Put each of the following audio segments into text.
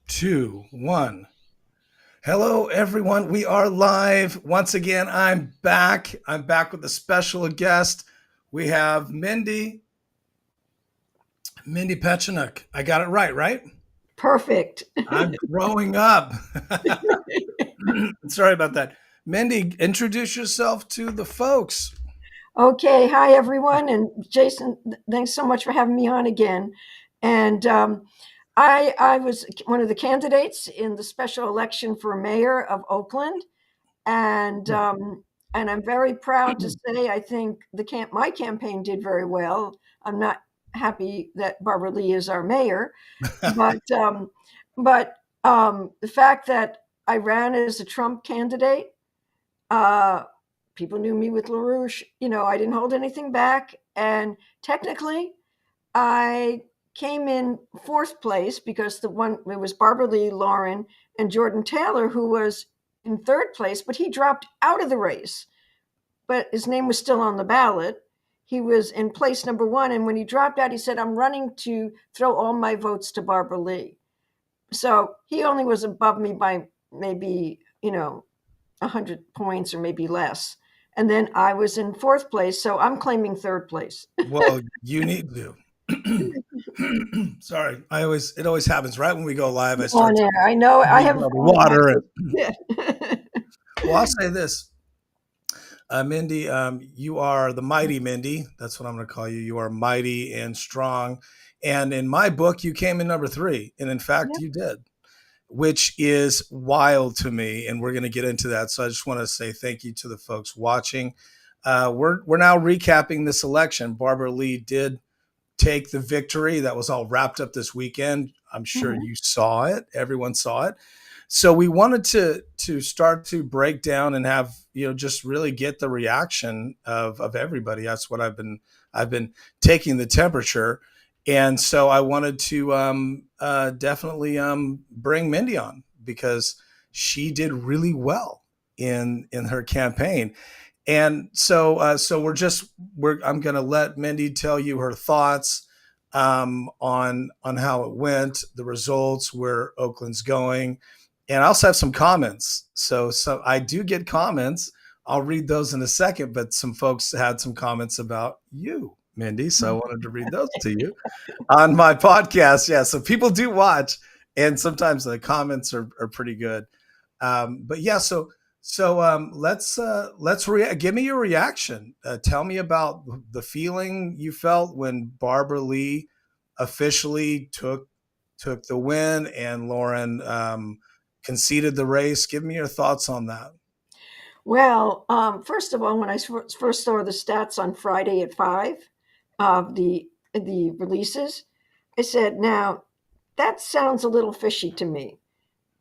two, one. Hello, everyone. We are live. Once again, I'm back. I'm back with a special guest. We have Mindy PECHENUK. I got it right, right? Perfect. I'm growing up. Sorry about that. Mindy, introduce yourself to the folks. Okay. Hi, everyone. And Jason, thanks so much for having me on again. And I was one of the candidates in the special election for mayor of Oakland. And I'm very proud to say I think my campaign did very well. I'm not happy that Barbara Lee is our mayor, but the fact that I ran as a Trump candidate, uh, people knew me with LaRouche. I didn't hold anything back, and technically, I came in fourth place because it was Barbara Lee, Lauren, and Jordan Taylor who was in third place, but he dropped out of the race. But his name was still on the ballot. He was in place number one, and when he dropped out, he said, "I'm running to throw all my votes to Barbara Lee." So he only was above me by maybe 100 points or maybe less. And then I was in fourth place, so I'm claiming third place. Well, you need to. Sorry, it always happens right when we go live. I start On air. I know. I have water. Yeah. Well, I'll say this. Mindy, you are the mighty Mindy. That's what I'm going to call you. You are mighty and strong. And in my book, you came in number 3. And in fact, Yeah. you did, which is wild to me. And we're going to get into that. So I just want to say thank you to the folks watching. We're now recapping this election. Barbara Lee did take the victory. That was all wrapped up this weekend. I'm sure you saw it. Everyone saw it. So we wanted to start to break down and have, just really get the reaction of everybody. That's what I've been taking the temperature. And so I wanted to definitely bring Mindy on because she did really well in her campaign. And so I'm going to let Mindy tell you her thoughts on how it went, the results, where Oakland's going. And I also have some comments. So I do get comments. I'll read those in a second, but some folks had some comments about you, Mindy. So I wanted to read those to you on my podcast. Yeah. So people do watch, and sometimes the comments are pretty good. But yeah, give me your reaction. Tell me about the feeling you felt when Barbara Lee officially took the win and Lauren conceded the race. Give me your thoughts on that. Well, first of all, when I first saw the stats on Friday at 5, the releases, I said, "Now that sounds a little fishy to me,"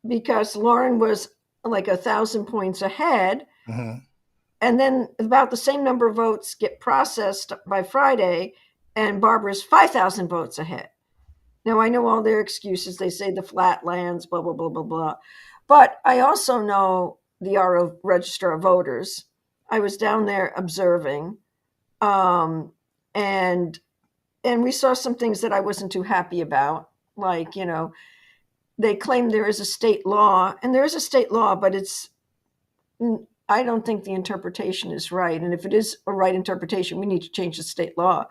because Lauren was like 1,000 points ahead, and then about the same number of votes get processed by Friday, and Barbara's 5,000 votes ahead. Now, I know all their excuses. They say the flatlands, blah, blah, blah, blah, blah. But I also know the RO Register of Voters. I was down there observing, and we saw some things that I wasn't too happy about. Like, they claim there is a state law, and there is a state law, but I don't think the interpretation is right. And if it is a right interpretation, we need to change the state law,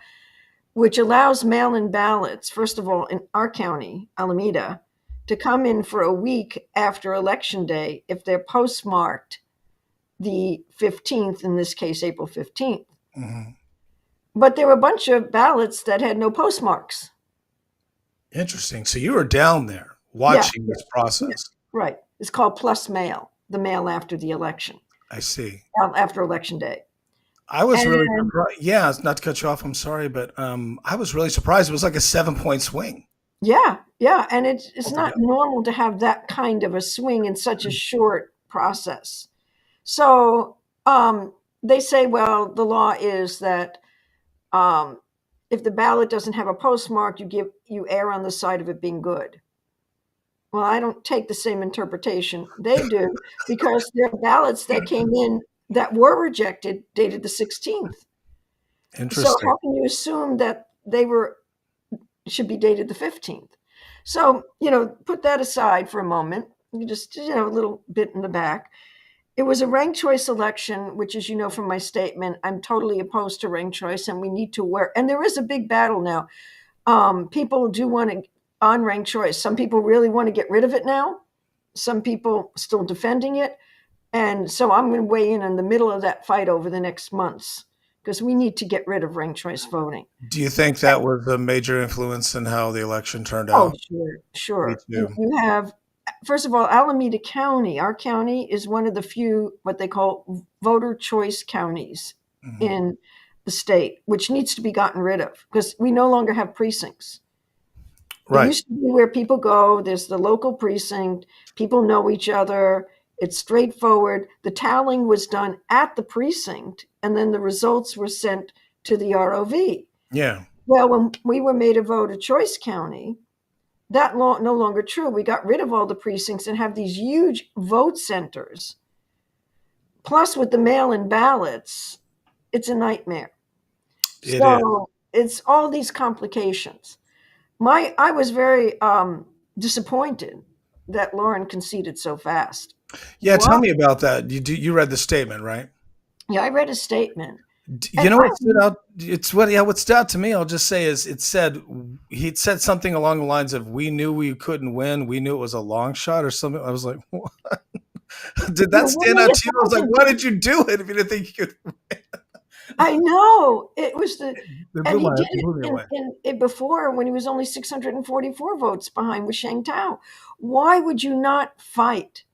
which allows mail-in ballots, first of all, in our county, Alameda, to come in for a week after Election Day if they're postmarked the 15th, in this case, April 15th. But there were a bunch of ballots that had no postmarks. Interesting. So you were down there watching this process. Right. It's called plus mail, the mail after the election. I see. After Election Day. I was really surprised. Yeah, not to cut you off, I'm sorry, but I was really surprised. It was like a 7-point swing. Yeah. And it's not normal to have that kind of a swing in such a short process. So they say, well, the law is that if the ballot doesn't have a postmark, you err on the side of it being good. Well, I don't take the same interpretation they do because there are ballots that came in that were rejected dated the 16th. Interesting. So how can you assume that they should be dated the 15th? So, put that aside for a moment. You just, a little bit in the back. It was a ranked choice election, which, as you know from my statement, I'm totally opposed to ranked choice, and we need to work. And there is a big battle now. People do want to on ranked choice. Some people really want to get rid of it now. Some people still defending it. And so I'm going to weigh in the middle of that fight over the next months because we need to get rid of ranked choice voting. Do you think that was a major influence in how the election turned Oh, out? sure, Me sure. too. You have, first of all, Alameda County. Our county is one of the few what they call voter choice counties Mhm. in the state, which needs to be gotten rid of because we no longer have precincts. It Right. used to be where people go, there's the local precinct, people know each other, it's straightforward. The tallying was done at the precinct, and then the results were sent to the ROV. Yeah. Well, when we were made a voter choice county, that no longer true. We got rid of all the precincts and have these huge vote centers. Plus, with the mail-in ballots, it's a nightmare. It is. So it's all these complications. I was very disappointed that Lauren conceded so fast. Yeah, tell What? me about that. You read the statement, right? Yeah, I read a statement, You and know what stood out? It's what stood out to me. I'll just say is he said something along the lines of "We knew we couldn't win. We knew it was a long shot" or something. I was like, what? Did that you're stand winning out a to you? I was like, thousand. why did you do it if you didn't think you could? I know it was It and he did it it blew me away. in it before when he was only 644 votes behind with Sheng Tao. Why would you not fight?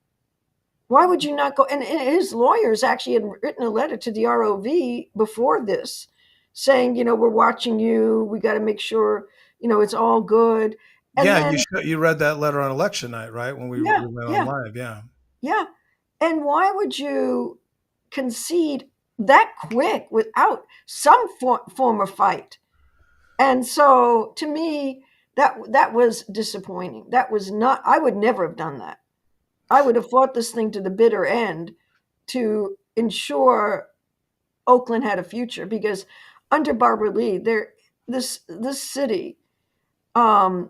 Why would you not go? And his lawyers actually had written a letter to the ROV before this saying, we're watching you. We got to make sure, it's all good. And Yeah, then, you read that letter on election night, right? When yeah, we went on yeah, live. Yeah. yeah. And why would you concede that quick without some form of fight? And so to me, that was disappointing. That was not, I would never have done that. I would have fought this thing to the bitter end to ensure Oakland had a future because under Barbara Lee, this city um,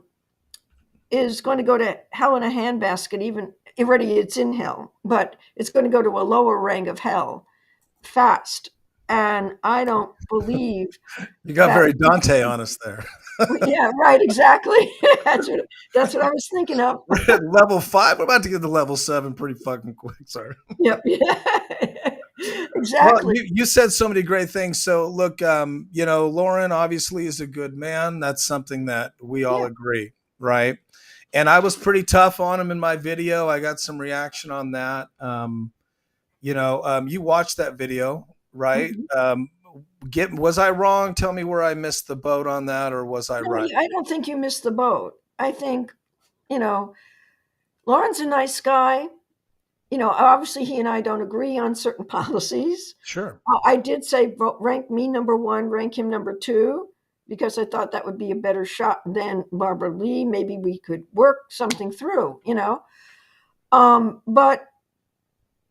is going to go to hell in a handbasket. Even already, it's in hell, but it's going to go to a lower rank of hell fast. And I don't believe You got that. very Dante on us there. Yeah, right. Exactly. That's what I was thinking of. We're at level 5. We're about to get to level 7 pretty fucking quick. Sorry. Yep. Yeah. Well, Exactly. you said so many great things. So look, Lauren obviously is a good man. That's something that we all Yeah. agree, right? And I was pretty tough on him in my video. I got some reaction on that. You watched that video, right? Mhm. Was I wrong? Tell me where I missed the boat on that, or was I No, right? I don't think you missed the boat. I think, you know, Lauren's a nice guy. Obviously he and I don't agree on certain policies. Sure. I did say rank me number one, rank him number two, because I thought that would be a better shot than Barbara Lee. Maybe we could work something through. But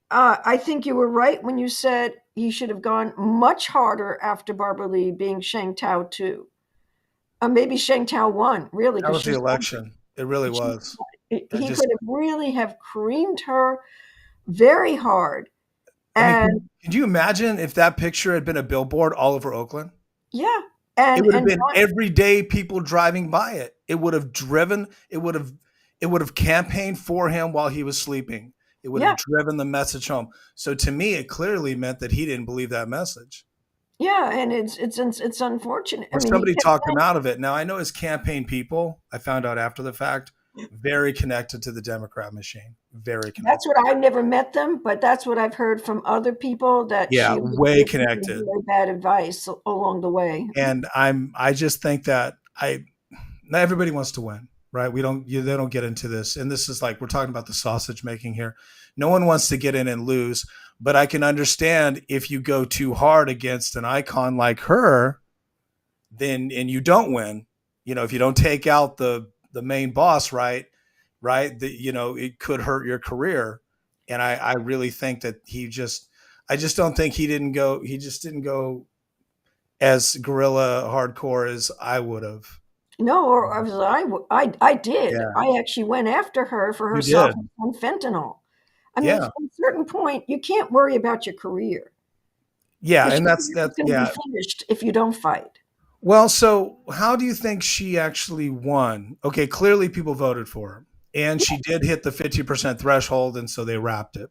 I think you were right when you said he should have gone much harder after Barbara Lee being Sheng Tao too. Maybe Sheng Tao won, really, That because was the she's election. It really she, was. I he just could have really have creamed her very hard. I mean, And can you imagine if that picture had been a billboard all over Oakland? yeah, It and would have and been everyday people driving by it. It would have campaigned for him while he was sleeping. It would have yeah, driven the message home. So to me, it clearly meant that he didn't believe that message. yeah, and it's unfortunate. I Or mean, he somebody kept talked him saying, out of it. Now I know his campaign people, I found out after the fact, very connected to the Democrat machine. Very that's connected. what I've never met them, but that's what I've heard from other people that Yeah, she was way giving them connected. very bad advice along the way. And I just think that I not everybody wants to win, right? They don't get into this. And this is like, we're talking about the sausage making here. No one wants to get in and lose, but I can understand if you go too hard against an icon like her, then, and you don't win, if you don't take out the main boss, right, it could hurt your career. And I really think that I just don't think he just didn't go as guerrilla hardcore as I would have. No, or I did. Yeah, I actually went after her for her you did. softness on fentanyl. I mean, at Yeah, a certain point, you can't worry about your career yeah, because and your that's career is that's going to be yeah. finished if you don't fight. Well, so how do you think she actually won? Okay, clearly people voted for her, and she did hit the 50% threshold, and so they wrapped it.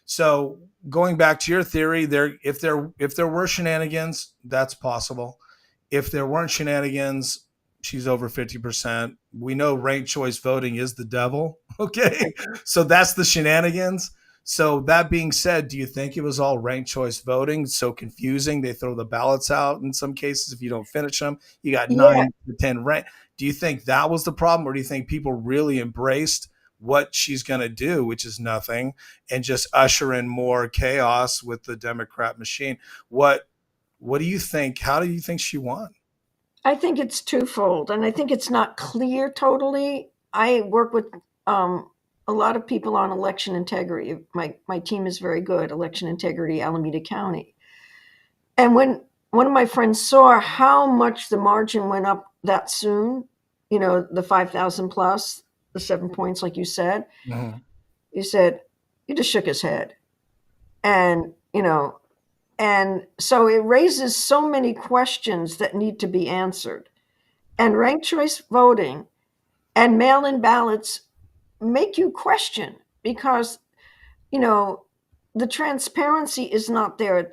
So going back to your theory, if there were shenanigans, that's possible. If there weren't shenanigans, she's over 50%. We know ranked choice voting is the devil. Okay. So that's the shenanigans. So that being said, do you think it was all ranked choice voting? So confusing. They throw the ballots out in some cases. If you don't finish them, you got Yeah, 9 to 10 rank. Do you think that was the problem? Or do you think people really embraced what she's going to do, which is nothing, and just usher in more chaos with the Democrat machine? What do you think? How do you think she won? I think it's twofold, and I think it's not clear totally. I work with um, a lot of people on election integrity. My team is very good, election integrity, Alameda County. And when one of my friends saw how much the margin went up that soon, the 5,000 plus, the 7 points, like you said, Mhm. he said, he just shook his head. And, and so it raises so many questions that need to be answered. And ranked choice voting and mail in ballots make you question because, you know, the transparency is not there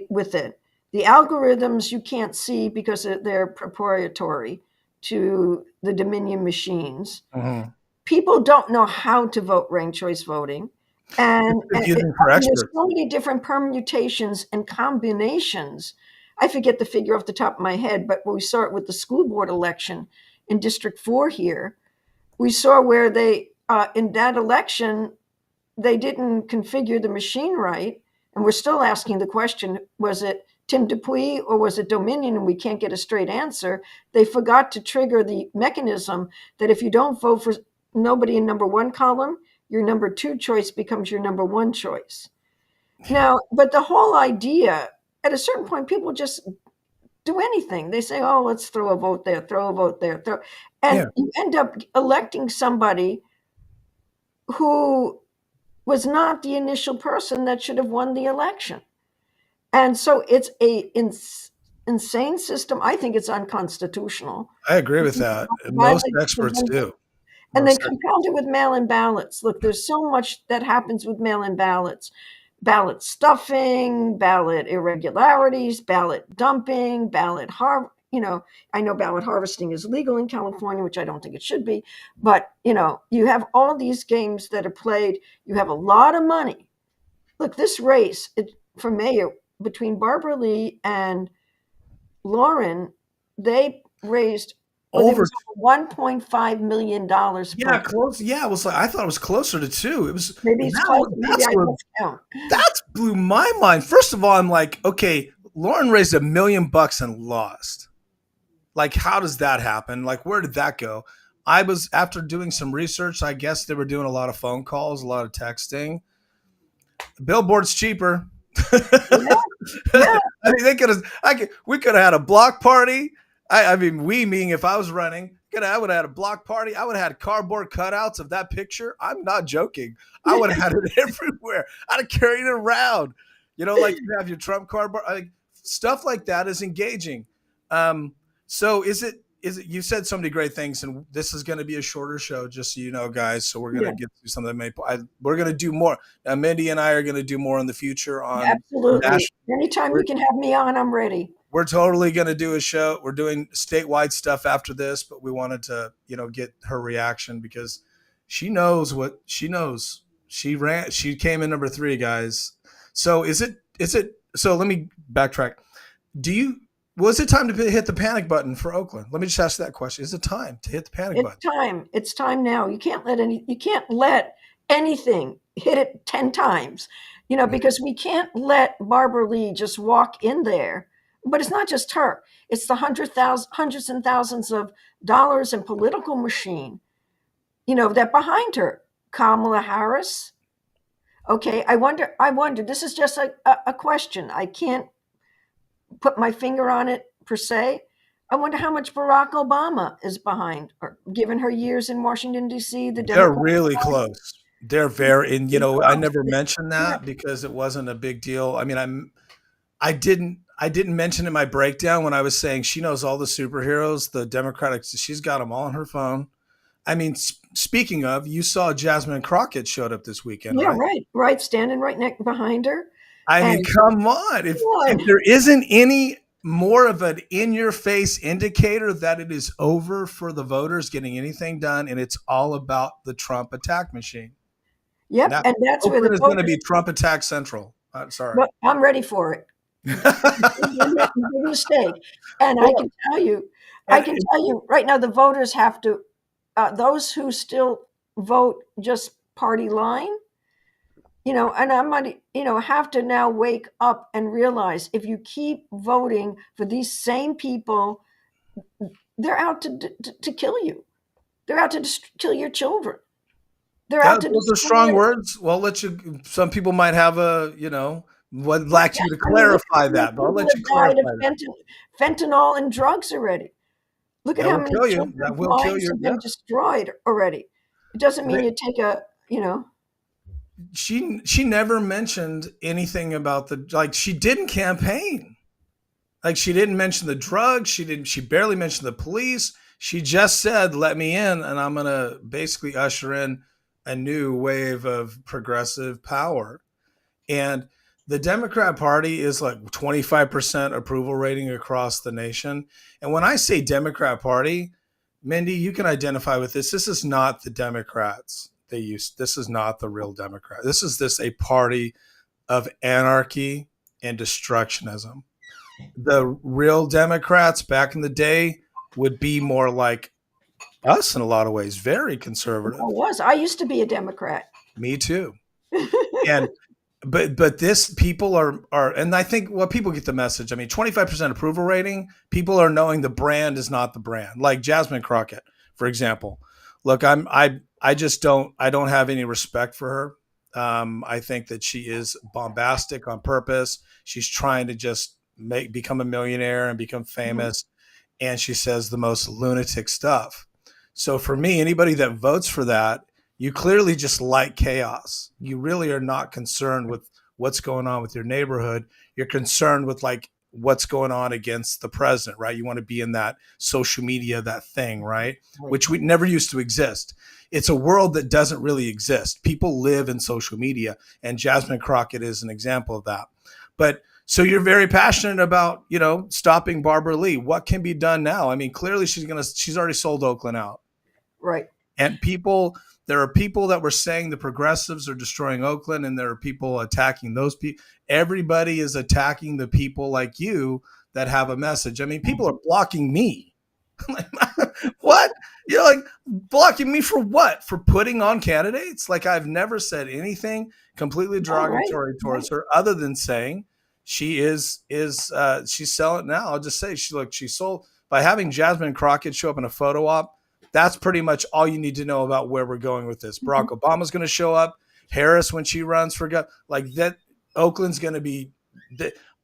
with it. The algorithms you can't see because they're proprietary to the Dominion machines. Mhm. People don't know how to vote ranked choice voting. It's I confusing for mean, there's experts. so many different permutations and combinations. I forget the figure off the top of my head, but when we saw it with the school board election in District 4 here, we saw where in that election, they didn't configure the machine right. And we're still asking the question, was it Tim Dupuis or was it Dominion? And we can't get a straight answer. They forgot to trigger the mechanism that if you don't vote for nobody in number one column, your number two choice becomes your number one choice. Now, but the whole idea, at a certain point, people just do anything. They say, oh, let's throw a vote there, throw a vote there, throw. Yeah. And you end up electing somebody who was not the initial person that should have won the election. And so it's insane system. I think it's unconstitutional. I agree with that. Most Violates experts the do. and then Most ex- compound it with mail-in ballots. Look, there's so much that happens with mail-in ballots. Ballot stuffing, ballot irregularities, ballot dumping, I know ballot harvesting is legal in California, which I don't think it should be, but you have all these games that are played. You have a lot of money. Look, this race for mayor between Barbara Lee and Lauren, they raised, well, it over was over $1.5 million Yeah, both. close. Yeah, it was like I thought it was closer to 2. It was Maybe it's close. Maybe that's I what lost count. that blew my mind. First of all, I'm like, okay, Lauren raised $1 million and lost. Like, how does that happen? Like, where did that go? I was after doing some research. I guess they were doing a lot of phone calls, a lot of texting. Billboard's cheaper. Yeah, I yeah, mean, we could have had a block party. I mean, we meaning if I was running, I would have had a block party. I would have had cardboard cutouts of that picture. I'm not joking. I would have had it everywhere. I'd have carried it around. Like you have your Trump cardboard. Stuff like that is engaging. Um, so is it? You said so many great things, and this is going to be a shorter show, just so you know, guys. So we're going yeah, to get through some of the we're going to do more. Now, Mindy and I are going to do more in the future on absolutely. national. Anytime you can have me on, I'm ready. We're totally going to do a show. We're doing statewide stuff after this, but we wanted to, get her reaction because she knows what she knows. She came in number 3, guys. So so let me backtrack. Do you, was it time to hit the panic button for Oakland? Let me just ask that question. Is it time to hit the panic It's button? time. It's time now. You can't let anything hit it 10 times, because we can't let Barbara Lee just walk in there. But it's not just her. It's the hundreds and thousands of dollars in political machine, that behind her. Kamala Harris. Okay, I wonder, this is just a question. I can't put my finger on it per se. I wonder how much Barack Obama is behind, or given her years in Washington D.C., the They're Democratic really Party. close. They're very, and I Close. never mentioned Yeah. that because it wasn't a big deal. I mean, I didn't mention in my breakdown when I was saying she knows all the superheroes, the Democratic, she's got them all on her phone. I mean, speaking of, you saw Jasmine Crockett showed up this weekend, Yeah, right? right, right. Standing right next behind her, I mean, and come on. If one. there isn't any more of an in your face indicator that it is over for the voters getting anything done, and it's all about the Trump attack machine. Yep, Now, and that's where the Oakland is going to voters. be Trump attack central. I'm sorry. Well, I'm ready for it. Big mistake, and I Well, can tell you, I and can tell you right now, the voters have to. Those who still vote just party line, and I might, have to now wake up and realize if you keep voting for these same people, they're out to kill you. They're out to kill your children. They're out to those are destroy. strong words. Well, let you. Some people might have would like you to I mean, look at clarify how many that, but I'll people let you have died of clarify that. fentanyl and drugs already. Look at That how will many kill you. That children's will kill lives you. have Yeah. been destroyed already. It doesn't mean you take She never mentioned anything about she didn't campaign. Like she didn't mention the drugs. She barely mentioned the police. She just said, "Let me in," and I'm gonna basically usher in a new wave of progressive power. And the Democrat Party is like 25% approval rating across the nation. And when I say Democrat Party, Mindy, you can identify with this. This is not the Democrats they used. This is not the real Democrat. This a party of anarchy and destructionism. The real Democrats back in the day would be more like us in a lot of ways, very I conservative. was. I used to be a Democrat. Me too. And but this people are and I think people get the message. I mean, 25% approval rating, people are knowing the brand is not the brand. Like Jasmine Crockett, for example. Look, I just don't have any respect for her. I think that she is bombastic on purpose. She's trying to just become a millionaire and become Mhm. famous, and she says the most lunatic stuff. So for me, anybody that votes for that, you clearly just like chaos. You really are not concerned with what's going on with your neighborhood. You're concerned with like what's going on against the president, right? You want to be in that social media, that thing, right? Right. Which we never used to exist. It's a world that doesn't really exist. People live in social media, and Jasmine Crockett is an example of that. But so you're very passionate about, stopping Barbara Lee. What can be done now? I mean, clearly she's already sold Oakland out. Right. And there are people that were saying the progressives are destroying Oakland, and there are people attacking those people. Everybody is attacking the people like you that have a message. I mean, people are blocking me. Like, what? Like blocking me for what? For putting on candidates? Like I've never said anything completely All right. derogatory Right. towards her, other than saying she's selling now. I'll just say she sold by having Jasmine Crockett show up in a photo op. That's pretty much all you need to know about where we're going with this. Barack Mhm. Obama's going to show up. Harris, when she runs for like that, Oakland's going to be.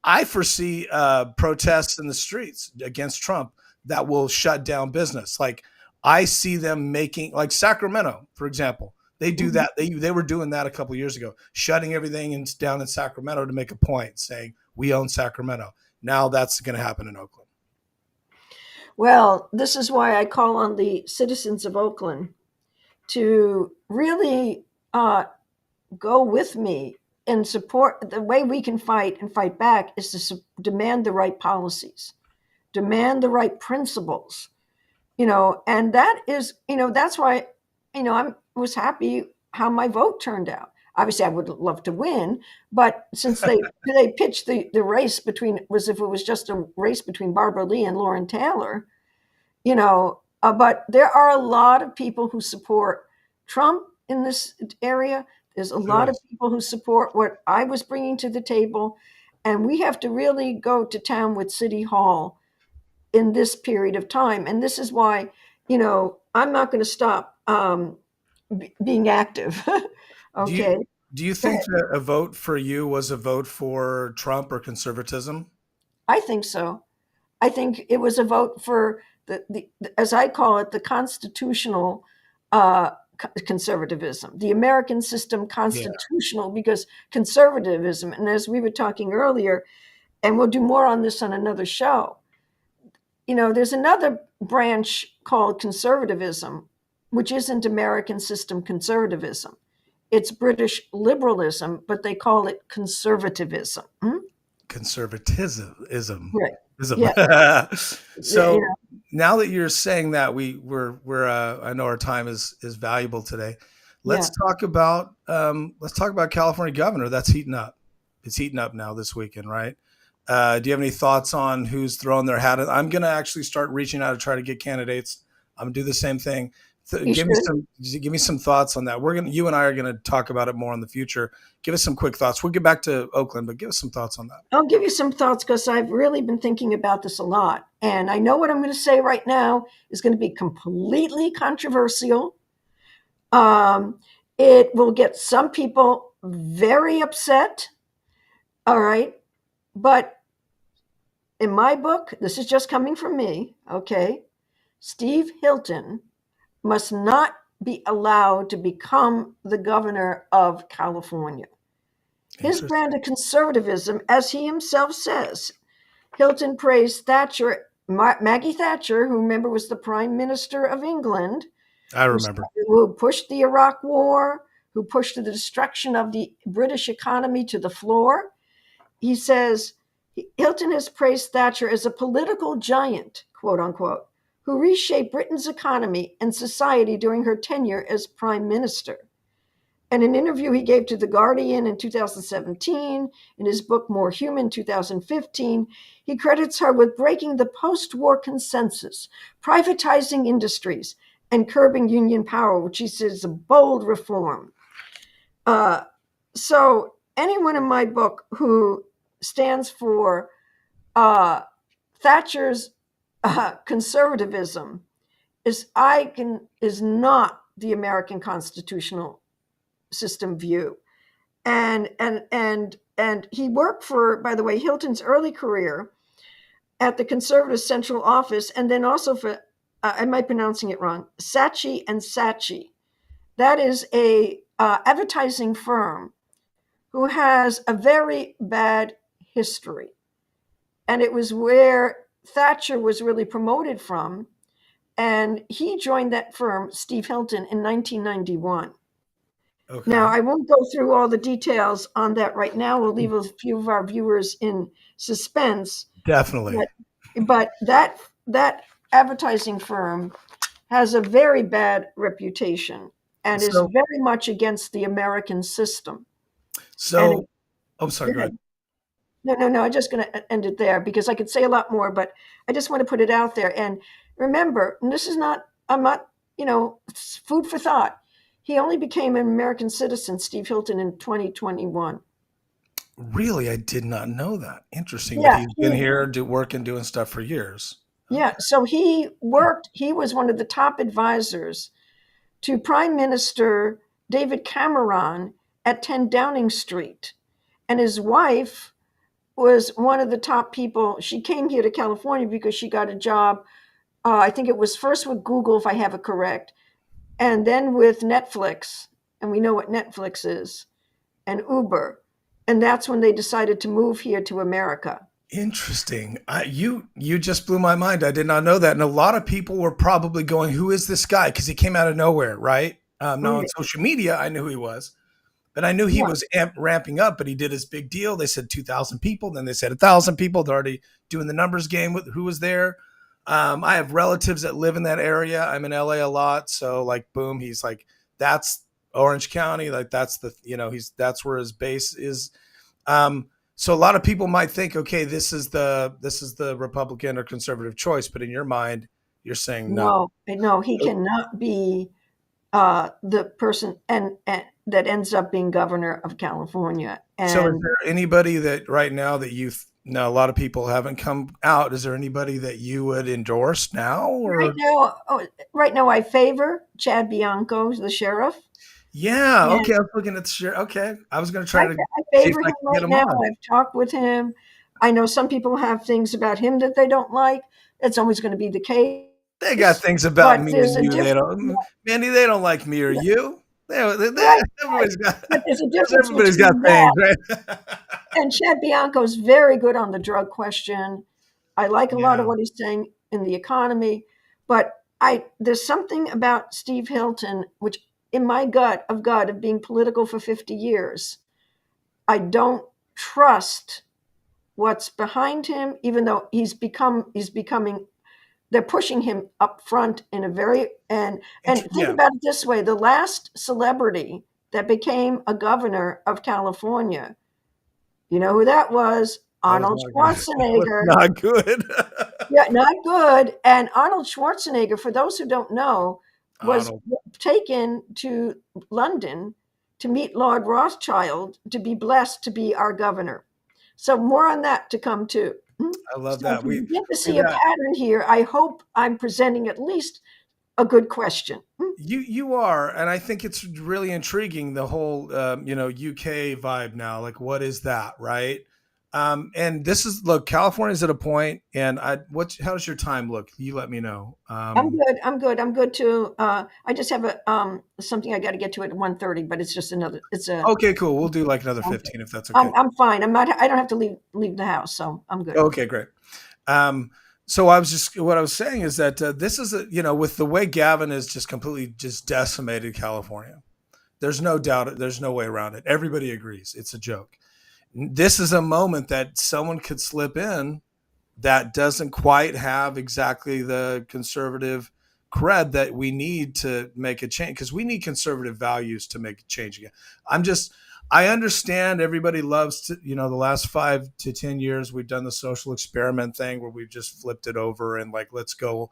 I foresee protests in the streets against Trump that will shut down business. Like I see them making, like Sacramento, for example. They do Mhm. that. They were doing that a couple of years ago, shutting everything down in Sacramento to make a point, saying we own Sacramento. Now that's going to happen in Oakland. Well, this is why I call on the citizens of Oakland to really go with me and support. The way we can fight and fight back is to demand the right policies, demand the right principles, and that is, that's why, I was happy how my vote turned out. Obviously, I would love to win, but since they pitched the race between, was if it was just a race between Barbara Lee and Lauren Taylor, but there are a lot of people who support Trump in this area. There's a There lot of is. people who support what I was bringing to the table, and we have to really go to town with City Hall in this period of time. And this is why, I'm not going to stop being active. Do you Okay, do you go think ahead. that a vote for you was a vote for Trump or conservatism? I think so. I think it was a vote for the as I call it, the constitutional conservatism, the American system Yeah. constitutional, because conservatism, and as we were talking earlier, and we'll do more on this on another show, there's another branch called conservatism, which isn't American system conservatism. It's British liberalism, but they call it conservatisvism. Conservatism ism. Right. Ism. Yeah. So now that you're saying that, we're I know our time is valuable today. Yeah. Let's talk about California governor. That's heating up. It's heating up now this weekend, right? Do you have any thoughts on who's throwing their hat in? I'm going to actually start reaching out to try to get candidates. I'm going to do the same thing. Give me some thoughts on that. You and I are going to talk about it more in the future. Give us some quick thoughts. We'll get back to Oakland, but give us some thoughts on that. I'll give you some thoughts because I've really been thinking about this a lot. And I know what I'm going to say right now is going to be completely controversial. It will get some people very upset. All right. But in my book, this is just coming from me, okay? Steve Hilton must not be allowed to become the governor of California. His brand of conservatism, as he himself says, Hilton praised Thatcher, Maggie Thatcher, who remember was the Prime Minister of England. I remember. Who pushed the Iraq War, who pushed the destruction of the British economy to the floor. He says, Hilton has praised Thatcher as a political giant, quote unquote, who reshaped Britain's economy and society during her tenure as Prime Minister. In an interview he gave to The Guardian in 2017, in his book More Human 2015, he credits her with breaking the post-war consensus, privatizing industries, and curbing union power, which he says is a bold reform. So anyone in my book who stands for Thatcher's conservatism is not the American constitutional system view. And he worked for, by the way, Hilton's early career at the Conservative Central Office, and then also for, I might be pronouncing it wrong, Saatchi and Saatchi. That is a advertising firm who has a very bad history. And it was where Thatcher was really promoted from. And he joined that firm, Steve Hilton, in 1991. Okay. Now, I won't go through all the details on that right now. We'll leave a few of our viewers in suspense. Definitely. But that advertising firm has a very bad reputation and is very much against the American system. So, I'm sorry, go ahead. No, I'm just going to end it there because I could say a lot more, but I just want to put it out there. And remember, and this is not, I'm not, food for thought. He only became an American citizen, Steve Hilton, in 2021. Really? I did not know that. Interesting. Yeah, but he's been here working, doing stuff for years. Yeah. So he was one of the top advisors to Prime Minister David Cameron at 10 Downing Street. And his wife was one of the top people. She came here to California because she got a job. I think it was first with Google, if I have it correct, and then with Netflix. And we know what Netflix is, and Uber. And that's when they decided to move here to America. Interesting. You just blew my mind. I did not know that. And a lot of people were probably going, who is this guy? Because he came out of nowhere, right? Now on social media, I knew who he was. But I knew he was ramping up, but he did his big deal. They said 2,000 people. Then they said 1,000 people. They're already doing the numbers game with who was there. I have relatives that live in that area. I'm in LA a lot. So boom, he's like, that's Orange County. That's that's where his base is. So a lot of people might think, okay, this is the Republican or conservative choice. But in your mind, you're saying no. No, he cannot be the person and that ends up being governor of California. And so is there anybody that right now that a lot of people haven't come out. Is there anybody that you would endorse now? Or? Right now I favor Chad Bianco, the sheriff. Yeah. Okay. I was looking at the sheriff. Okay. I was going to try to I favor him right now. I've talked with him. I know some people have things about him that they don't like. It's always going to be the They got case, things about but me there's and a you. They difference. don't, Mandy. They don't like me or you. Right, right. Everybody's got, But there's a difference everybody's got between things, that right? and Chad Bianco's very good on the drug question. I like a lot of Yeah. what he's saying in the economy, but I there's something about Steve Hilton which in my gut of being political for 50 years, I don't trust what's behind him, even though he's becoming they're pushing him up front in a very and think Yeah. about it this way: the last celebrity that became a governor of California, you know who that was? That was Arnold not good. That was Schwarzenegger. not good. Yeah, not good. And Arnold Schwarzenegger, for those who don't know, was Arnold. taken to London to meet Lord Rothschild to be blessed to be our governor. So more on that to come too. I love So if that. we begin to We've see a got pattern here, I hope I'm presenting at least a good question. you are, and I think it's really intriguing the whole UK vibe now. Like, what is that, right? And this is look, California's at a point, and how does your time look? You let me know. I'm good. I'm good. I'm good too. I just have a something I got to get to at 1:30, but it's just another. It's a. Okay, cool. We'll do like another 15 if that's okay. I'm fine. I'm not. I don't have to leave the house, so I'm good. Okay, great. Um, so what I was saying is that this is with the way Gavin has just completely just decimated California. There's no doubt. There's no way around it. Everybody agrees. It's a joke. This is a moment that someone could slip in that doesn't quite have exactly the conservative cred that we need to make a change, because we need conservative values to make a change again. I understand everybody loves to, the last 5 to 10 years, we've done the social experiment thing where we've just flipped it over and like, let's go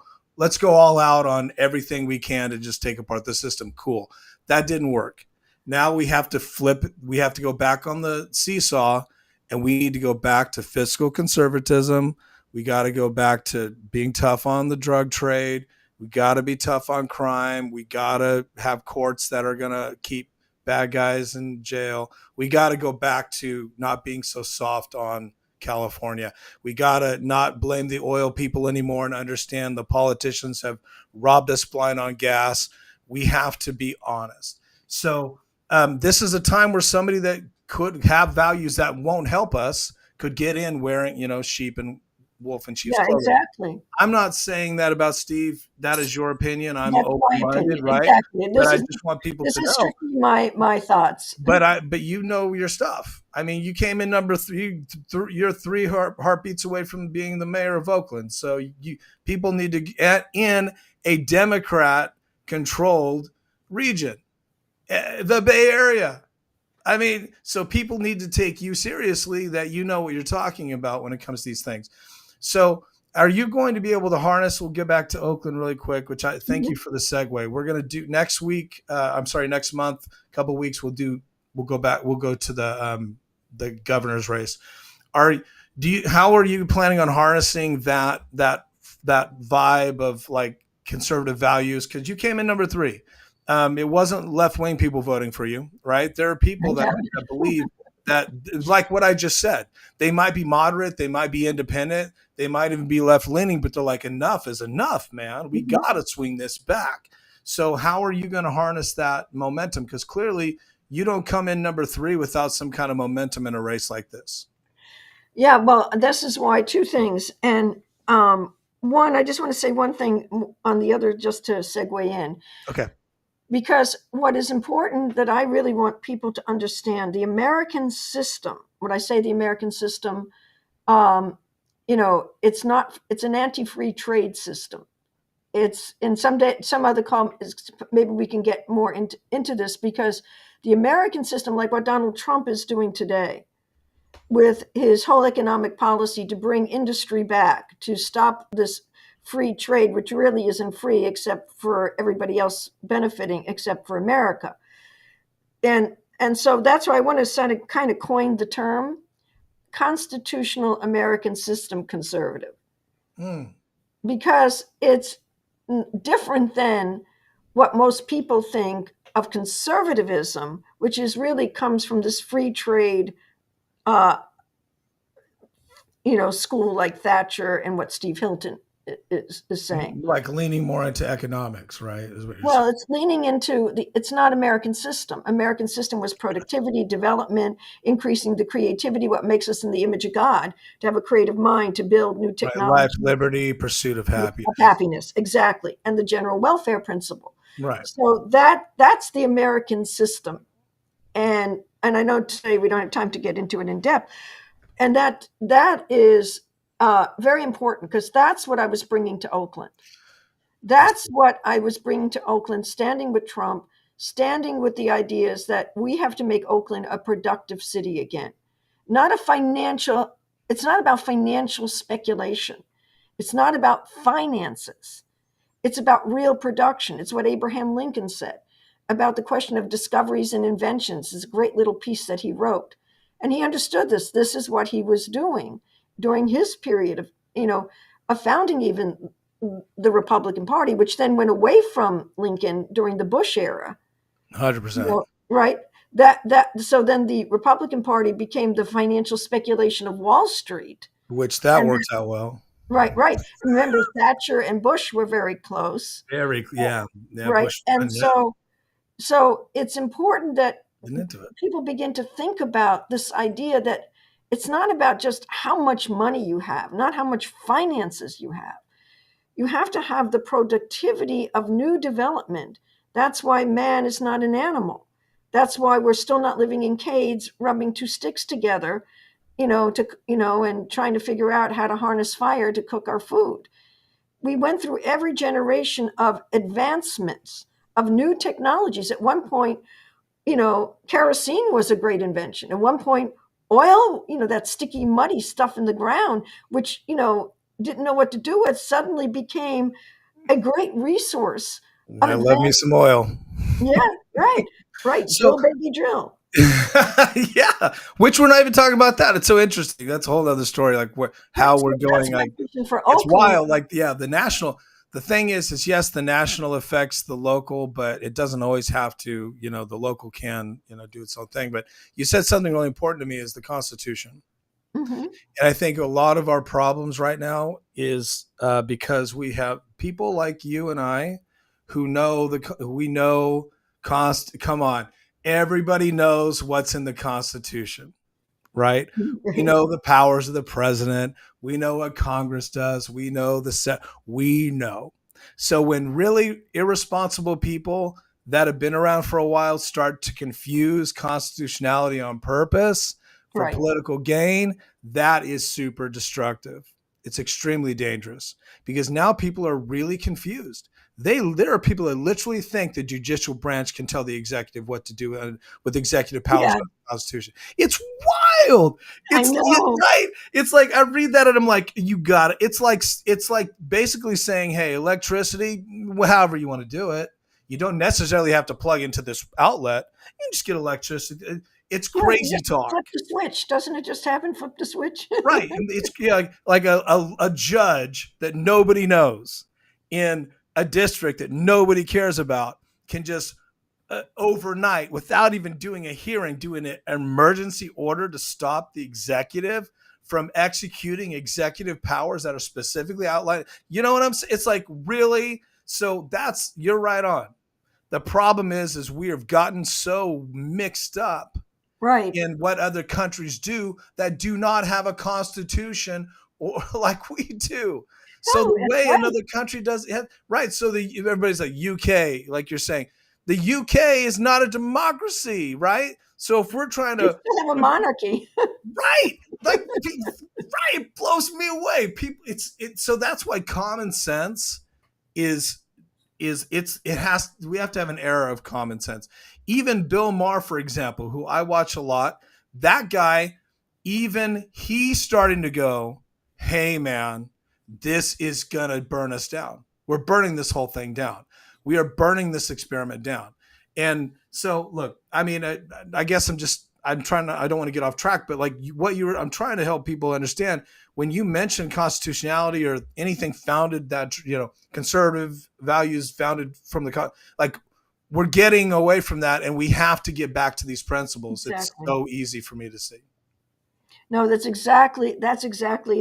all out on everything we can to just take apart the system. Cool. That didn't work. Now we have to flip. We have to go back on the seesaw, and we need to go back to fiscal conservatism. We got to go back to being tough on the drug trade. We got to be tough on crime. We got to have courts that are going to keep bad guys in jail. We got to go back to not being so soft on California. We got to not blame the oil people anymore and understand the politicians have robbed us blind on gas. We have to be honest. So this is a time where somebody that could have values that won't help us could get in wearing, sheep and wolf in sheep's Yeah, clothing. exactly. I'm not saying that about Steve. That is your opinion. I'm That's my open-minded, opinion. right? Exactly. But I just want people This to is know. strictly my thoughts. But you know your stuff. I mean, you came in number 3. You're 3 heartbeats away from being the mayor of Oakland. So people need to get in a Democrat-controlled region, the Bay Area. I mean, so people need to take you seriously, that you know what you're talking about when it comes to these things. So are you going to be able to harness? We'll get back to Oakland really quick, which I thank you for the segue. We're going to do next week. Next month, a couple of weeks. We'll go back. We'll go to the governor's race. How are you planning on harnessing that vibe of like conservative values? Because you came in number 3. It wasn't left-wing people voting for you, right? There are people that believe that, like what I just said, they might be moderate, they might be independent, they might even be left-leaning, but they're like, enough is enough, man. We got to swing this back. So how are you going to harness that momentum? Because clearly you don't come in number 3 without some kind of momentum in a race like this. Yeah, well, this is why 2 things. And one, I just want to say one thing on the other, just to segue in. Okay. Because what is important that I really want people to understand, the American system, when I say the American system, it's an anti-free trade system. It's in some other comments, maybe we can get more into this, because the American system, like what Donald Trump is doing today with his whole economic policy to bring industry back, to stop this free trade, which really isn't free except for everybody else benefiting except for America. And so that's why I want to kind of coin the term constitutional American system conservative, because it's different than what most people think of conservatism, which is really comes from this free trade school like Thatcher and what Steve Hilton is saying. Like leaning more into economics, right? Is what you're saying. Well, it's leaning into it's not American system. American system was productivity, development, increasing the creativity, what makes us in the image of God, to have a creative mind, to build new Right. Life, technology, liberty, pursuit of of happiness. happiness, exactly, and the general welfare principle. Right. So that's the American system. And I know today we don't have time to get into it in depth, and that is very important, because that's what I was bringing to Oakland. That's what I was bringing to Oakland, standing with Trump, standing with the ideas that we have to make Oakland a productive city again. Not a financial, it's not about financial speculation. It's not about finances. It's about real production. It's what Abraham Lincoln said about the question of discoveries and inventions. It's a great little piece that he wrote. And he understood this. This is what he was doing during his period of founding even the Republican Party, which then went away from Lincoln during the Bush era. 100%. Right? So then the Republican Party became the financial speculation of Wall Street. Which that And works out well. right. Remember, Thatcher and Bush were very close. Very, yeah. Right. Bush And so it's important that into it. people begin to think about this idea that it's not about just how much money you have, not how much finances you have. You have to have the productivity of new development. That's why man is not an animal. That's why we're still not living in caves, rubbing two sticks together, and trying to figure out how to harness fire to cook our food. We went through every generation of advancements, of new technologies. At one point, kerosene was a great invention. At one point, oil, that sticky, muddy stuff in the ground, which, didn't know what to do with, suddenly became a great resource. I love me some oil. Yeah, right. So, drill, baby, drill. Yeah, which we're not even talking about that. It's so interesting. That's a whole other story. Like how we're going. Like for it's wild. Like the national. The thing is yes, the national affects the local, but it doesn't always have to. The local can do its own thing. But you said something really important to me is the Constitution. Mm-hmm. And I think a lot of our problems right now is because we have people like you and I who know come on. Everybody knows what's in the Constitution, right? We know the powers of the president. We know what Congress does. We know we know. So when really irresponsible people that have been around for a while start to confuse constitutionality on purpose for political gain, that is super destructive. It's extremely dangerous because now people are really confused. There are people that literally think the judicial branch can tell the executive what to do with executive powers under the Constitution. It's wild. It's right. It's like I read that and I'm like, you got it. It's like basically saying, hey, electricity, however you want to do it, you don't necessarily have to plug into this outlet. You can just get electricity. It's crazy talk. Flip the switch. Doesn't it just happen? Flip the switch. Right. It's like a judge that nobody knows in a district that nobody cares about can just overnight, without even doing a hearing, doing an emergency order to stop the executive from executing executive powers that are specifically outlined. You know what I'm saying? It's like, really? So you're right on. The problem is we have gotten so mixed up in what other countries do that do not have a constitution or like we do. So the way another country does it, right? So everybody's like UK, like you're saying, the UK is not a democracy, right? So if we're trying to have a monarchy, right? Like, right? It blows me away. People, so that's why common sense we have to have an era of common sense. Even Bill Maher, for example, who I watch a lot, that guy, even he's starting to go, hey man, this is going to burn us down. We're burning this whole thing down. We are burning this experiment down. And so, look, I mean, I guess I don't want to get off track, but like I'm trying to help people understand when you mention constitutionality or anything founded that, conservative values founded from we're getting away from that and we have to get back to these principles. Exactly. It's so easy for me to see. No, that's exactly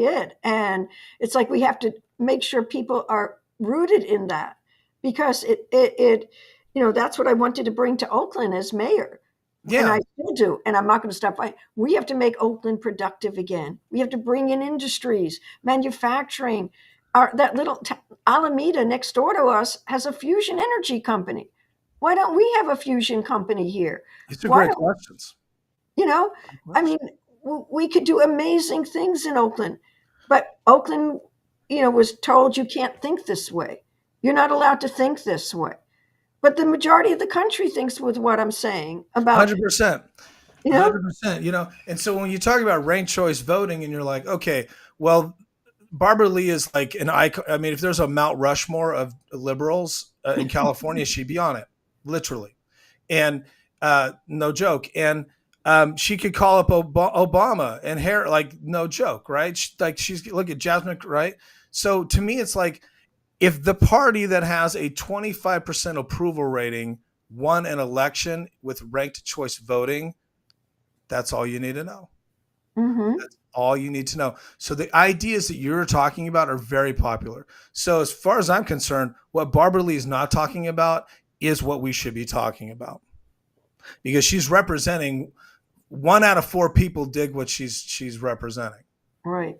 it. And it's like we have to make sure people are rooted in that, because that's what I wanted to bring to Oakland as mayor. And Yeah, I still do. And I'm not going to stop fighting. We have to make Oakland productive again. We have to bring in industries, manufacturing. That little Alameda next door to us has a fusion energy company. Why don't we have a fusion company here? these are Why great don't questions. you know? Great I mean, questions. we could do amazing things in Oakland, but Oakland, was told you can't think this way. You're not allowed to think this way. But the majority of the country thinks with what I'm saying about, 100%. you know, 100%. And so when you talk about ranked choice voting, and you're like, okay, well, Barbara Lee is like an icon. I mean, if there's a Mount Rushmore of liberals in California, she'd be on it, literally. And no joke. And she could call up Obama and Harris, like no joke, right? She's look at Jasmine, right? So to me, it's like if the party that has a 25% approval rating won an election with ranked choice voting, that's all you need to know. hmm That's all you need to know. So the ideas that you're talking about are very popular. So as far as I'm concerned, what Barbara Lee is not talking about is what we should be talking about, because she's representing 1 out of 4 people dig what she's representing, right.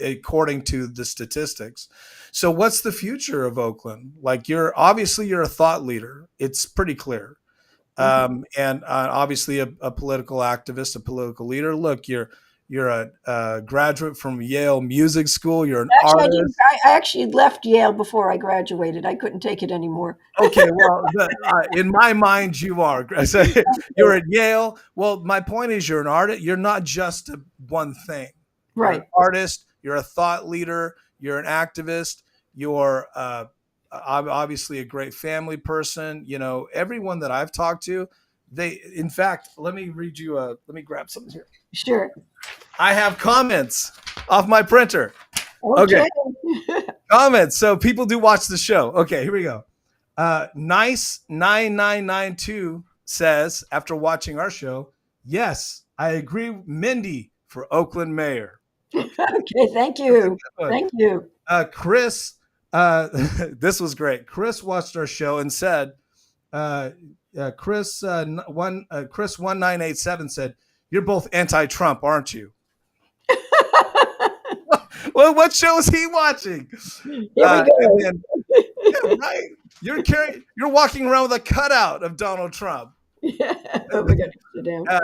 according to the statistics. So what's the future of Oakland? Like, you're a thought leader. It's pretty clear. hmm And obviously a political activist, a political leader. Look, you're a graduate from Yale Music School. You're an Actually, I didn't. artist. I actually left Yale before I graduated. I couldn't take it anymore. Okay, well, in my mind, you are. So you're at Yale. Well, my point is, you're an artist. You're not just one thing. You're an Right. artist. You're a thought leader. You're an activist. You're obviously a great family person. Everyone that I've talked to, in fact, let me read you. Let me grab something here. Sure. I have comments off my printer. Okay, Okay. comments. So people do watch the show. Okay, here we go. Nice 9992 says, after watching our show, yes, I agree. Mindy for Oakland mayor. Okay, Okay. Thank that's a you. good one. Thank you. Chris, this was great. Chris watched our show and said, Chris 1987 said, "You're both anti-Trump, aren't you?" Well, what show is he watching? Here we And go. then, yeah, right. You're walking around with a cutout of Donald Trump. Yeah. Oh my God. Sit down. Uh,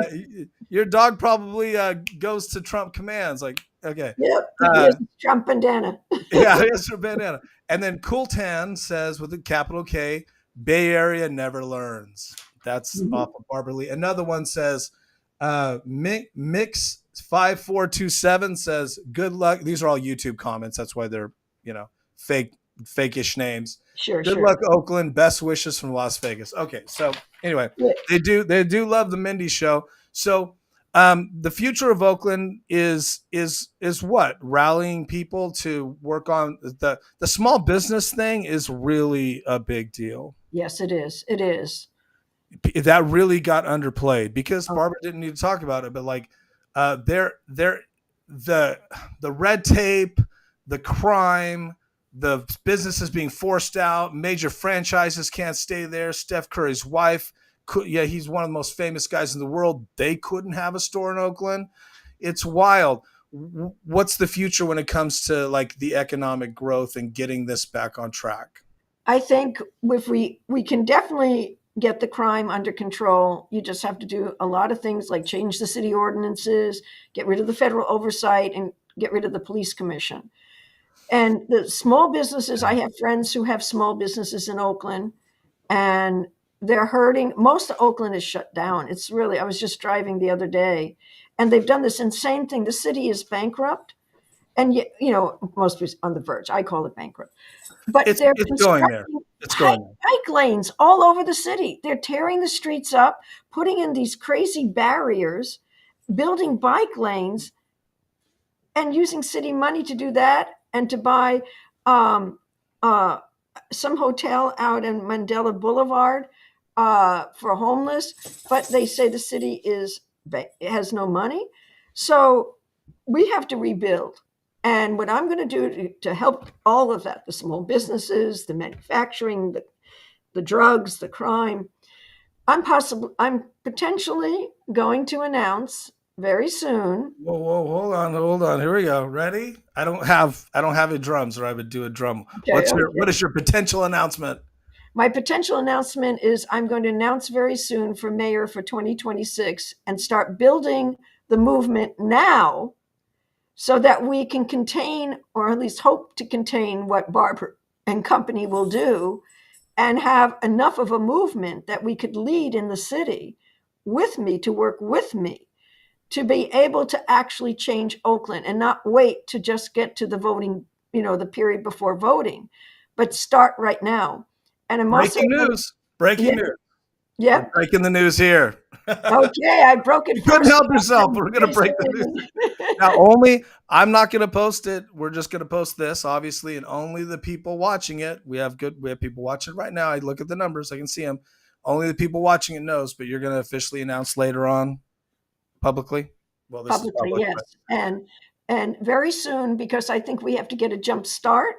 your dog probably goes to Trump commands. Like, okay, Yep. Here's uh, the Trump bandana. yeah, it's for banana. And then Cool Tan says with a capital K, Bay Area never learns. That's Mhm. off of Barbara Lee. Another one says, Mix 5427 says, good luck. These are all YouTube comments. That's why they're, fake, fakeish names. Sure. Good Sure. luck, Oakland. Best wishes from Las Vegas. Okay, so anyway, Yeah. they do love the Mindy show. So the future of Oakland is what? Rallying people to work on the small business thing is really a big deal. Yes, it is. It is. That really got underplayed because Oh, Barbara didn't need to talk about it, but like they're the red tape, the crime, the businesses being forced out, major franchises can't stay there. Steph Curry's wife yeah, he's one of the most famous guys in the world. They couldn't have a store in Oakland. It's wild. What's the future when it comes to like the economic growth and getting this back on track? I think if we can definitely get the crime under control, you just have to do a lot of things like change the city ordinances, get rid of the federal oversight, and get rid of the police commission. And the small businesses, I have friends who have small businesses in Oakland, and they're hurting. Most of Oakland is shut down. It's really, I was just driving the other day, and they've done this insane thing. The city is bankrupt, and yet, most people on the verge. I call it bankrupt. But they're It's going there. constructing It's going there. bike lanes all over the city. They're tearing the streets up, putting in these crazy barriers, building bike lanes, and using city money to do that and to buy um, uh, some hotel out in Mandela Boulevard for homeless. But they say the city has no money. So we have to rebuild. And what I'm going to do to help all of that, the small businesses, the manufacturing, the drugs, the crime, I'm potentially going to announce very soon. Whoa, hold on. Here we go. Ready? I don't have any drums, or I would do a drum. Okay, What okay. is your potential announcement? My potential announcement is I'm going to announce very soon for mayor for 2026 and start building the movement now so that we can contain, or at least hope to contain, what Barber and company will do, and have enough of a movement that we could lead in the city with me, to work with me, to be able to actually change Oakland and not wait to just get to the voting, the period before voting, but start right now. And I'm also, Breaking news. Breaking yeah, news. We're yeah. breaking the news here. Okay, I broke it You couldn't first. help yourself. We're going to break the news. Now, I'm not going to post it. We're just going to post this, obviously, and only the people watching it. We have people watching it right now. I look at the numbers. I can see them. Only the people watching it knows, but you're going to officially announce later on publicly. Well, this is Publicly, public, yes. but And very soon, because I think we have to get a jump start.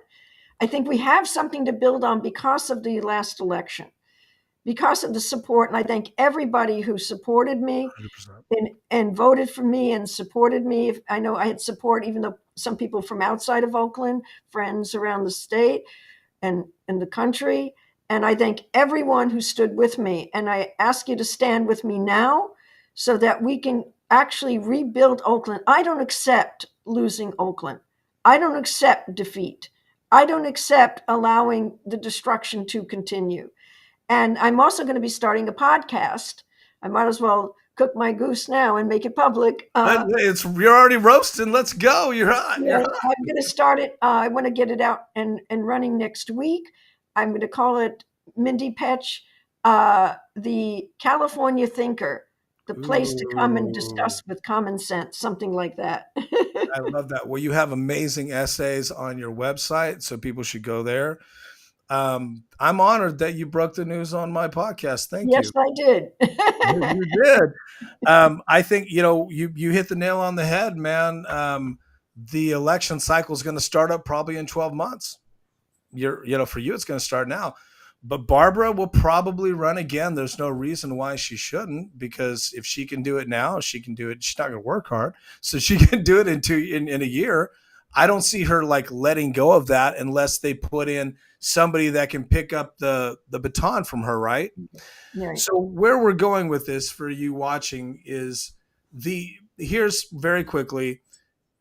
I think we have something to build on because of the last election, because of the support. And I thank everybody who supported me 100%. and voted for me and supported me. I know I had support, even though some people from outside of Oakland, friends around the state and the country. And I thank everyone who stood with me. And I ask you to stand with me now so that we can actually rebuild Oakland. I don't accept losing Oakland. I don't accept defeat. I don't accept allowing the destruction to continue. And I'm also going to be starting a podcast. I might as well cook my goose now and make it public. You're already roasting. Let's go. You're hot. You're Yeah, hot. I'm going to start it. I want to get it out and running next week. I'm going to call it Mindy Petch, the California Thinker, the place to come and Ooh, discuss with common sense, something like that. I love that. Well, you have amazing essays on your website, so people should go there. I'm honored that you broke the news on my podcast. Thank Yes, you. I did. You did. I think you hit the nail on the head, man. The election cycle is going to start up probably in 12 months. For you, it's going to start now. But Barbara will probably run again. There's no reason why she shouldn't, because if she can do it now, she can do it. She's not going to work hard, so she can do it in a year. I don't see her like letting go of that unless they put in somebody that can pick up the baton from her, right? Right. So where we're going with this for you watching is here's very quickly,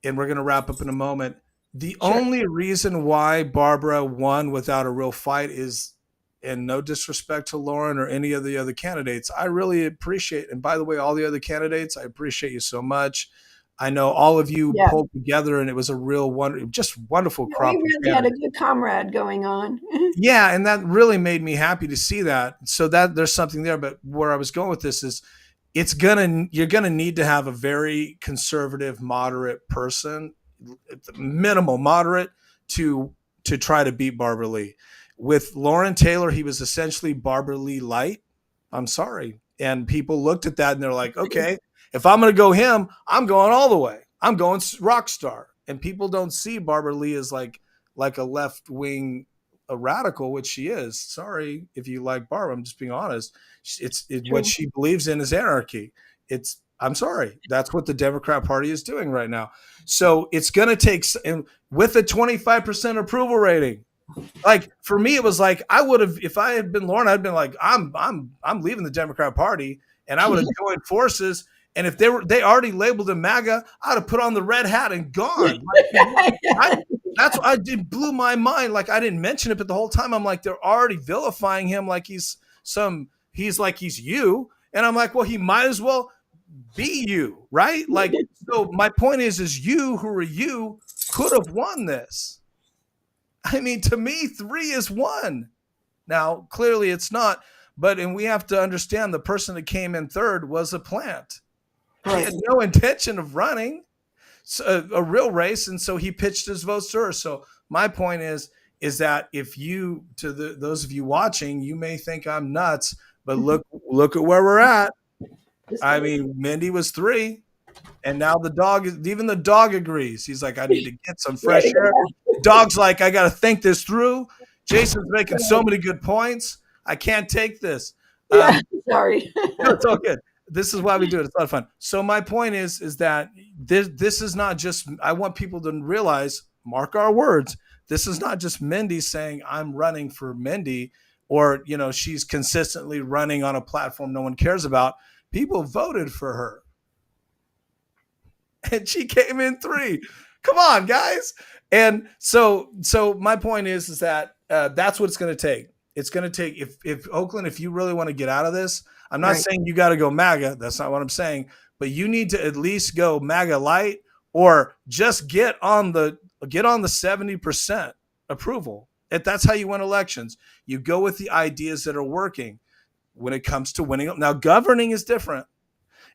and we're going to wrap up in a moment. The Sure. only reason why Barbara won without a real fight is, and no disrespect to Lauren or any of the other candidates, I really appreciate, and by the way, all the other candidates, I appreciate you so much. I know all of you Yeah. pulled together, and it was a real just wonderful Yeah, we crop of really had a candidates. good comrade going on. Yeah, and that really made me happy to see that. So that there's something there. But where I was going with this is, you're gonna need to have a very conservative, moderate person, minimal moderate, to try to beat Barbara Lee. With Lauren Taylor, he was essentially Barbara Lee light. I'm sorry, and people looked at that and they're like, okay, if I'm gonna go him, I'm going all the way. I'm going rock star. And people don't see Barbara Lee as like a left wing, a radical, which she is. Sorry if you like Barbara. I'm just being honest. What True. she believes in is anarchy. I'm sorry. That's what the Democrat Party is doing right now. So it's going to take, and with a 25% approval rating. Like for me, it was like I would have, if I had been Lauren, I'd been like, I'm leaving the Democrat Party, and I would have joined forces. And if they already labeled him MAGA, I'd have put on the red hat and gone. That's what it blew my mind. Like I didn't mention it, but the whole time I'm like, they're already vilifying him like he's you. And I'm like, well, he might as well be you, right? Like, so my point is you who are you could have won this. I mean, to me, 3 is 1. Now, clearly it's not, and we have to understand the person that came in third was a plant. He Right. had no intention of running a real race, and so he pitched his votes to her. So my point is that if you, those of you watching, you may think I'm nuts, but look at where we're at. I mean, Mindy was 3, And now even the dog agrees. He's like, I need to get some Yeah, fresh air. Dog's like, I got to think this through. Jason's making so many good points. I can't take this. yeah, sorry. No, it's all good. This is why we do it. It's a lot of fun. So my point is that this is not just. I want people to realize, mark our words. This is not just Mindy saying I'm running for Mindy, or she's consistently running on a platform no one cares about. People voted for her, and she came in 3. Come on, guys. And so my point is that that's what it's going to take. It's going to take if Oakland, if you really want to get out of this. I'm not saying you got to go MAGA. That's not what I'm saying. But you need to at least go MAGA light, or just get on the 70% approval. If that's how you win elections, you go with the ideas that are working when it comes to winning. Now, governing is different.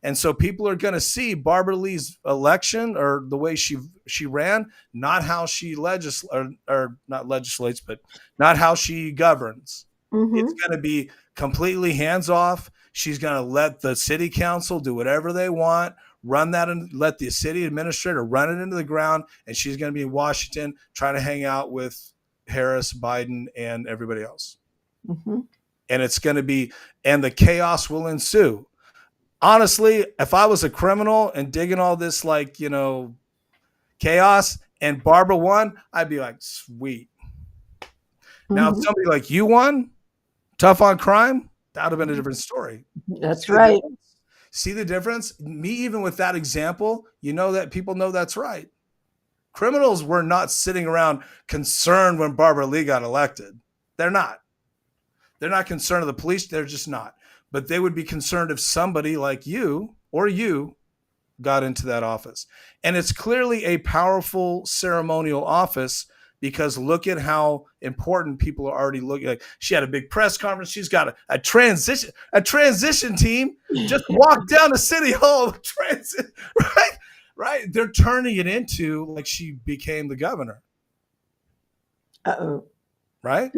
And so people are going to see Barbara Lee's election, or the way she ran, not how she not legislates, but not how she governs. Mm-hmm. It's going to be completely hands off. She's going to let the city council do whatever they want, run that, and let the city administrator run it into the ground. And she's going to be in Washington trying to hang out with Harris, Biden, and everybody else. Mm-hmm. And it's going to be, and the chaos will ensue. Honestly, if I was a criminal and digging all this, chaos, and Barbara won, I'd be like, sweet. Mm-hmm. Now, if somebody like you won, tough on crime, that would have been a different story. That's right. See the difference? Me, even with that example, that people know that's right. Criminals were not sitting around concerned when Barbara Lee got elected. They're not. They're not concerned of the police. They're just not. But they would be concerned if somebody like you or you got into that office. And it's clearly a powerful ceremonial office, because look at how important people are already looking. Like, she had a big press conference. She's got a transition team just walked down to City Hall. Right. They're turning it into like she became the governor. Uh-oh. Right?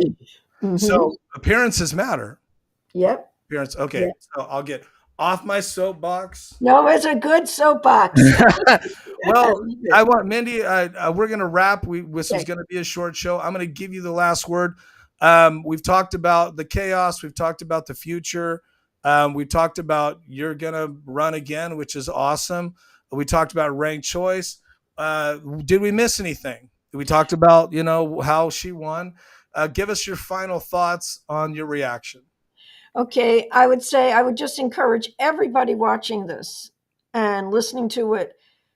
Mm-hmm. So appearances matter. Yep. Okay, yeah. So I'll get off my soapbox. No, it's a good soapbox. Well, I want Mindy. We're going to wrap. This is going to be a short show. I'm going to give you the last word. We've talked about the chaos. We've talked about the future. We talked about you're going to run again, which is awesome. We talked about ranked choice. Did we miss anything? We talked about how she won. Give us your final thoughts on your reaction. Okay, I would say I would just encourage everybody watching this and listening to it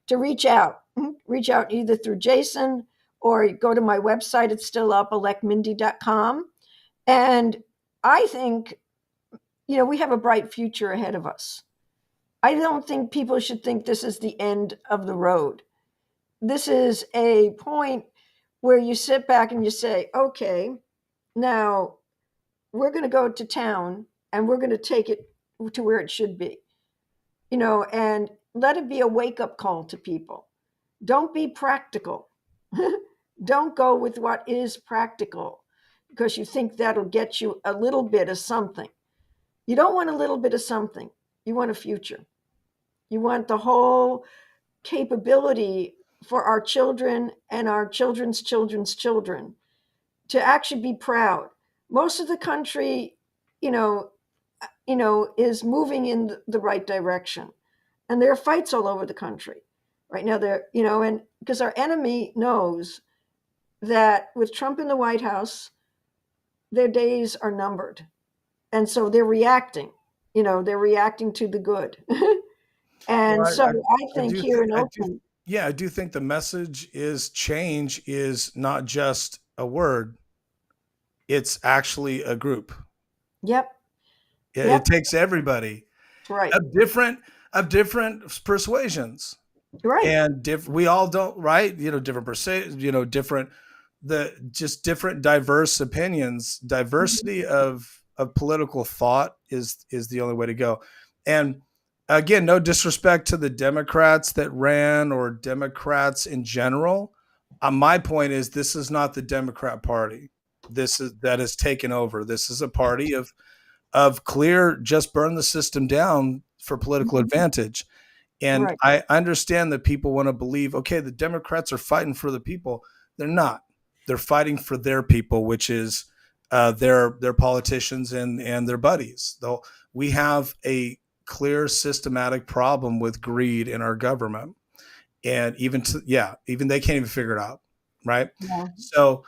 to reach out either through Jason, or go to my website. It's still up, electmindy.com. And I think, we have a bright future ahead of us. I don't think people should think this is the end of the road. This is a point where you sit back and you say, okay, now we're going to go to town and we're going to take it to where it should be, and let it be a wake-up call to people. Don't be practical. Don't go with what is practical because you think that'll get you a little bit of something. You don't want a little bit of something. You want a future. You want the whole capability for our children and our children's children's children to actually be proud. Most of the country, is moving in the right direction. And there are fights all over the country right now. And because our enemy knows that with Trump in the White House, their days are numbered. And so they're reacting, they're reacting to the good. And well, I think here in Oakland. I do think the message is change is not just a word. It's actually a group. Yep. It takes everybody, right, of different persuasions, right, and we all don't, right, different different diverse opinions. Diversity of political thought is the only way to go. And again, no disrespect to the Democrats that ran or Democrats in general. My point is, this is not the Democrat Party. That has taken over. This is a party of clear, just burn the system down for political advantage. And Right. I understand that people want to believe, okay, the Democrats are fighting for the people. They're not. They're fighting for their people, which is their politicians and their buddies. Though we have a clear systematic problem with greed in our government, and even they can't even figure it out, right? Yeah. So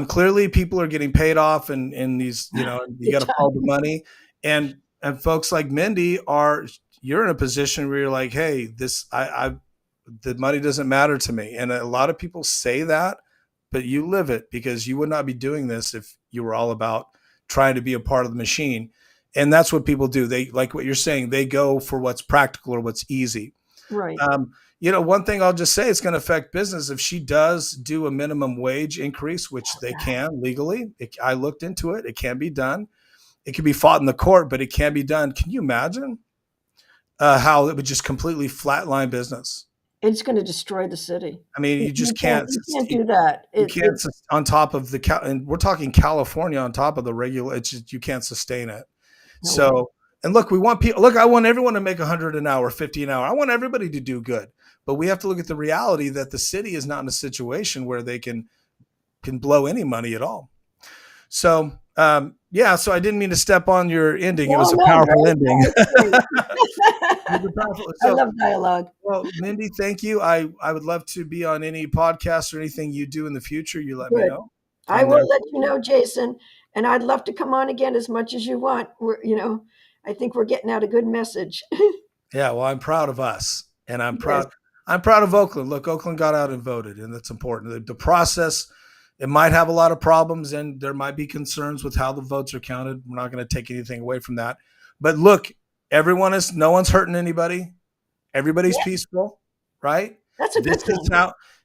clearly, people are getting paid off, and these, you got Big to follow the time. money, and folks like Mindy are. You're in a position where you're like, hey, the money doesn't matter to me, and a lot of people say that, but you live it because you would not be doing this if you were all about trying to be a part of the machine. And that's what people do. They, like what you're saying, they go for what's practical or what's easy. Right. One thing I'll just say, it's going to affect business if she does do a minimum wage increase, which they can legally. I looked into it. It can be done. It can be fought in the court, but it can be done. Can you imagine how it would just completely flatline business? It's going to destroy the city. I mean, you just can't. You can't do that. You can't on top of and we're talking California on top of the regular. It's just you can't sustain it. No way. So, and look, we want people. Look, I want everyone to make 100 an hour, 50 an hour. I want everybody to do good, but we have to look at the reality that the city is not in a situation where they can blow any money at all. So, yeah. So I didn't mean to step on your ending. It was a powerful ending. I love dialogue. Well, Mindy, thank you. I would love to be on any podcast or anything you do in the future. You let me know. I will let you know, Jason, and I'd love to come on again as much as you want. I think we're getting out a good message. Yeah, well, I'm proud of us, and I'm proud. Yes. I'm proud of Oakland. Look, Oakland got out and voted, and that's important. The process, it might have a lot of problems, and there might be concerns with how the votes are counted. We're not going to take anything away from that. But look, no one's hurting anybody. Everybody's peaceful, right? That's a good thing.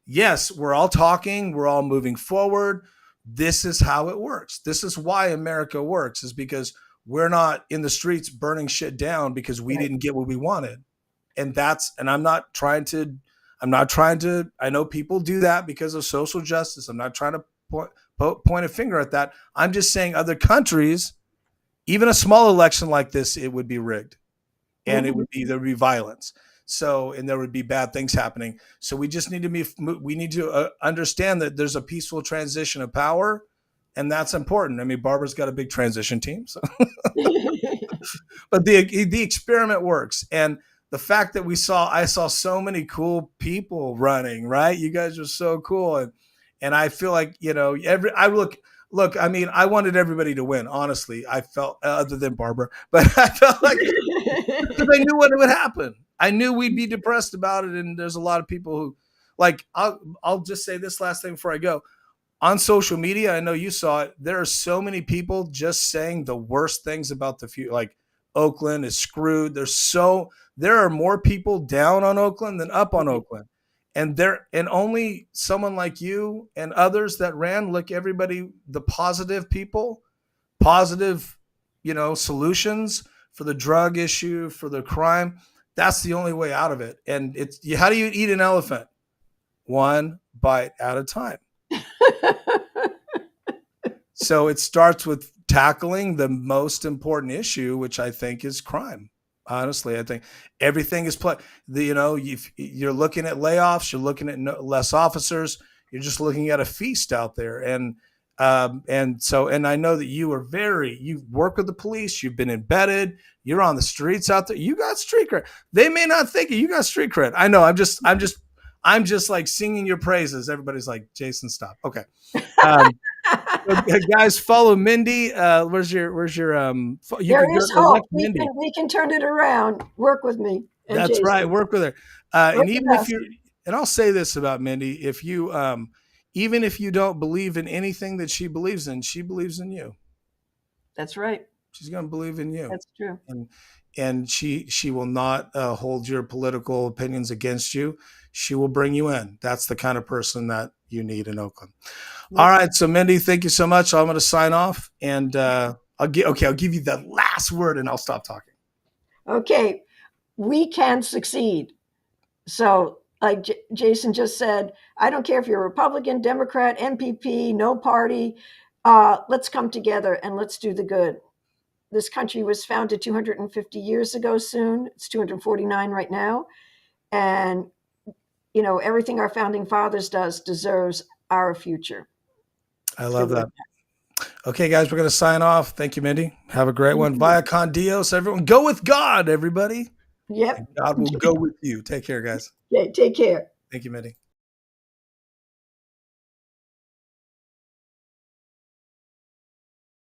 Yes, we're all talking. We're all moving forward. This is how it works. This is why America works, is because we're not in the streets burning shit down because we didn't get what we wanted. And I'm not trying to, I know people do that because of social justice. I'm not trying to point a finger at that. I'm just saying other countries, even a small election like this, it would be rigged, and there would be violence. So, and there would be bad things happening. So we just need to understand that there's a peaceful transition of power, and that's important. I mean, Barbara's got a big transition team, so. But the experiment works, and the fact that I saw so many cool people running. Right, you guys are so cool, and I feel like Look, I mean, I wanted everybody to win. Honestly, I felt, other than Barbara, but I felt like because I knew what would happen. I knew we'd be depressed about it, and there's a lot of people who, like, I'll just say this last thing before I go. On social media, I know you saw it. There are so many people just saying the worst things about the future, like Oakland is screwed. There are more people down on Oakland than up on Oakland. And only someone like you and others that ran, look, everybody, the positive people, positive, solutions for the drug issue, for the crime. That's the only way out of it. And how do you eat an elephant? One bite at a time. So it starts with tackling the most important issue, which I think is crime. Honestly, I think everything is you're looking at layoffs, you're looking at less officers, you're just looking at a feast out there. And I know that you work with the police, you've been embedded, you're on the streets out there, you got street cred. They may not think it, you got street cred. I know, I'm just like singing your praises. Everybody's like, Jason, stop. Okay. Guys, follow Mindy. Where's your there is hope. We can turn it around. Work with me. That's Jason. Right. Work with her. And even if and I'll say this about Mindy, if you even if you don't believe in anything that she believes in you. That's right. She's going to believe in you. That's true. And she will not hold your political opinions against you. She will bring you in. That's the kind of person that you need in Oakland. All right. So Mindy, thank you so much. I'm going to sign off, and I'll give you the last word and I'll stop talking. Okay. We can succeed. So like Jason just said, I don't care if you're Republican, Democrat, MPP, no party. Let's come together and let's do the good. This country was founded 250 years ago soon. It's 249 right now. And, everything our founding fathers does deserves our future. I So love with that. Okay, guys, we're going to sign off. Thank you, Mindy. Have a great one. Via con Dios, everyone. Go with God, everybody. Yep. And God will go with you. Take care, guys. Okay, take care. Thank you, Mindy.